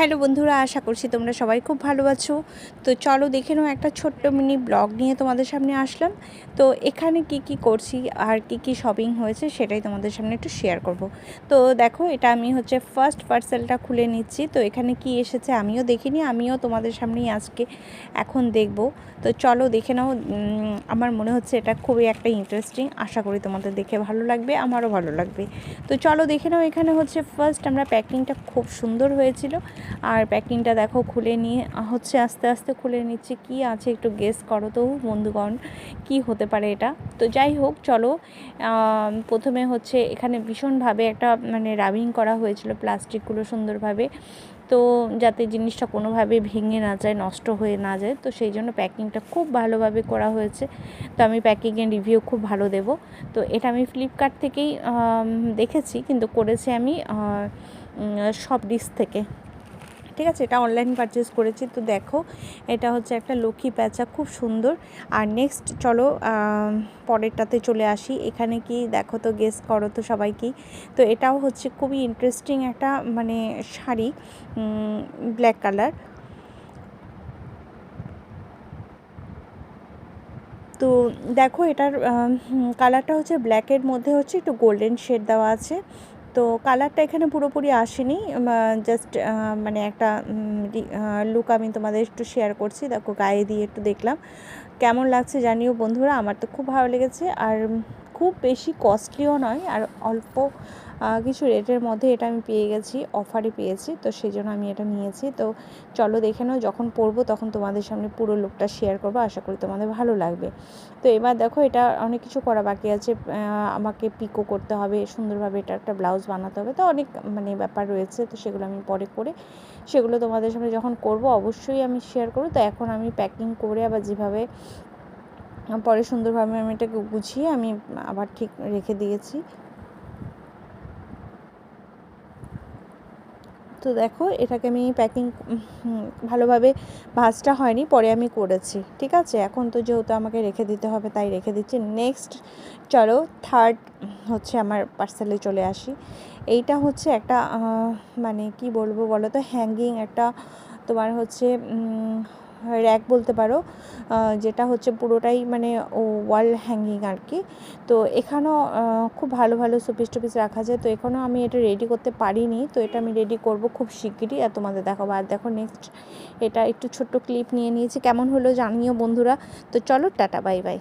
Hello বন্ধুরা, আশা করছি তোমরা সবাই খুব ভালো আছো। তো চলো দেখে নাও, একটা ছোট্ট মিনি ব্লগ নিয়ে তোমাদের সামনে আসলাম। তো এখানে কি করছি আর কি শপিং হয়েছে সেটাই তোমাদের সামনে একটু শেয়ার করব। তো দেখো, এটা আমি হচ্ছে ফার্স্ট পার্সেলটা খুলে নিচ্ছি। তো এখানে কি এসেছে আমিও দেখিনি, আমিও তোমাদের সামনেই আজকে এখন দেখব। তো চলো দেখে নাও। আমার মনে হচ্ছে এটা খুবই একটা ইন্টারেস্টিং, আশা করি তোমাদের দেখে ভালো লাগবে, আমারও ভালো লাগবে। তো চলো দেখে নাও। এখানে হচ্ছে ফার্স্ট আমরা প্যাকিংটা খুব সুন্দর হয়েছিল, আর প্যাকিংটা দেখো খুলে নিয়ে হচ্ছে আস্তে আস্তে খুলে নিচ্ছি। কি আছে একটু গেস করো তো বন্ধুগণ, কি হতে পারে এটা। তো যাই হোক, চলো। প্রথমে হচ্ছে এখানে ভীষণভাবে একটা মানে রাবিং করা হয়েছিল প্লাস্টিকগুলো সুন্দরভাবে, তো যাতে জিনিসটা কোনোভাবে ভেঙে না যায়, নষ্ট হয়ে না যায়। তো সেই জন্য প্যাকিংটা খুব ভালোভাবে করা হয়েছে। তো আমি প্যাকিংয়ের রিভিউ খুব ভালো দেব। তো এটা আমি ফ্লিপকার্ট থেকেই দেখেছি, কিন্তু করেছি আমি সব ডিশ থেকে। ঠিক আছে, এটা অনলাইন পারচেস করেছি। তো দেখো, এটা হচ্ছে একটা লক্ষ্মী প্যাঁচা, খুব সুন্দর। আর নেক্সট চলো পরেরটাতে চলে আসি। এখানে কি দেখো তো, গেস করো তো সবাই কি। তো এটাও হচ্ছে খুবই ইন্টারেস্টিং একটা মানে শাড়ি, ব্ল্যাক কালার। তো দেখো, এটার কালারটা হচ্ছে ব্ল্যাকের মধ্যে হচ্ছে একটু গোল্ডেন শেড দেওয়া আছে। তো কালারটা এখানে পুরোপুরি আসেনি, জাস্ট মানে একটা লুক আমি তোমাদের একটু শেয়ার করছি। দেখো, গায়ে দিয়ে একটু দেখলাম কেমন লাগছে জানিও বন্ধুরা। আমার তো খুব ভালো লেগেছে, আর খুব বেশি কস্টলিও নয়, আর অল্প কিছু রেটের মধ্যে এটা আমি পেয়ে গেছি, অফারে পেয়েছি। তো সেই জন্য আমি এটা নিয়েছি। তো চলো দেখে নাও, যখন পরবো তখন তোমাদের সামনে পুরো লুকটা শেয়ার করবো, আশা করি তোমাদের ভালো লাগবে। তো এবার দেখো, এটা অনেক কিছু করা বাকি আছে। আমাকে পিকো করতে হবে সুন্দরভাবে, এটা একটা ব্লাউজ বানাতে হবে, তো অনেক মানে ব্যাপার রয়েছে। তো সেগুলো আমি পরে করে সেগুলো তোমাদের সামনে যখন করব অবশ্যই আমি শেয়ার করব। তো এখন আমি প্যাকিং করে আবার যেভাবে পরে সুন্দরভাবে আমি এটাকে গুছিয়ে আমি আবার ঠিক রেখে দিয়েছি। তো দেখো, এটাকে আমি প্যাকিং ভালোভাবে ভাঁজটা হয়নি, পরে আমি করেছি। ঠিক আছে, এখন তো যেহেতু আমাকে রেখে দিতে হবে তাই রেখে দিচ্ছি। নেক্সট চলো থার্ড হচ্ছে আমার পার্সেলে চলে আসি। এইটা হচ্ছে একটা মানে কি বলবো বলো তো, হ্যাঙ্গিং একটা তোমার হচ্ছে র্যাক বলতে পারো, যেটা হচ্ছে পুরোটাই মানে ওয়াল হ্যাঙ্গিং আর কি। তো এখানেও খুব ভালো ভালো শোপিস টোপিস রাখা যায়। তো এখানেও আমি এটা রেডি করতে পারিনি, তো এটা আমি রেডি করব খুব শিগগিরই, আর তোমাদের দেখাবো। আর দেখো নেক্সট, এটা একটু ছোট্ট ক্লিপ নিয়ে নিয়েছি, কেমন হলো জানিও বন্ধুরা। তো চলো, টাটা, বাই বাই।